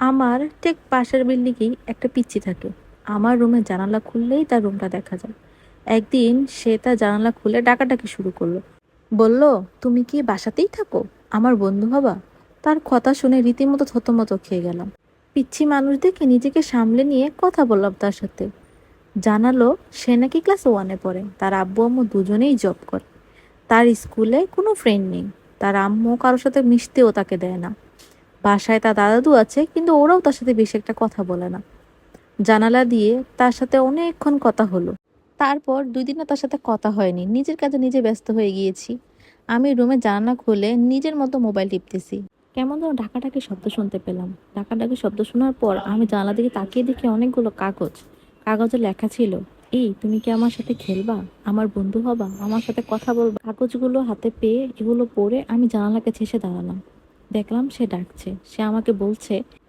আমার ঠিক পাশের বিল্ডিংয়েই একটা পিচ্চি থাকে। আমার রুমের জানালা খুললেই তার রুমটা দেখা যায়। একদিন সে তার জানালা খুলে ডাকাডাকি শুরু করলো। বলল, তুমি কি বাসাতেই থাকো? আমার বন্ধু হবা? তার কথা শুনে রীতিমতো থতমত খেয়ে গেলাম। পিচ্ছি মানুষ দেখে নিজেকে সামলে নিয়ে কথা বললাম তার সাথে। জানালো সে নাকি ক্লাস ওয়ানে পড়ে, তার আব্বু আম্মু দুজনেই জব করে, তার স্কুলে কোনো ফ্রেন্ড নেই, তার আম্মু কারোর সাথে মিশতেও তাকে দেয় না। বাসায় তার দাদু আছে, কিন্তু ওরাও তার সাথে বেশি একটা কথা বলে না। জানালা দিয়ে তার সাথে অনেকক্ষণ কথা হলো। তারপর 2 দিনও তার সাথে কথা হয়নি, নিজের কাজে নিজে ব্যস্ত হয়ে গিয়েছি। আমি রুমে জানালা খুলে নিজের মতো মোবাইল টিপতেছি। কেমন যেন ডাকাডাকি শব্দ শুনতে পেলাম। ডাকাডাকি শব্দ শোনার পর আমি জানালা দিকে তাকিয়ে দেখি অনেকগুলো কাগজ। কাগজে লেখা ছিল, এই তুমি কি আমার সাথে খেলবা? আমার বন্ধু হবা? আমার সাথে কথা বলবা? কাগজগুলো হাতে পেয়ে এগুলো পড়ে আমি জানালাকে ছেসে দাঁড়ালাম। দেখলাম সে ডাকছে, সে আমাকে বলছে,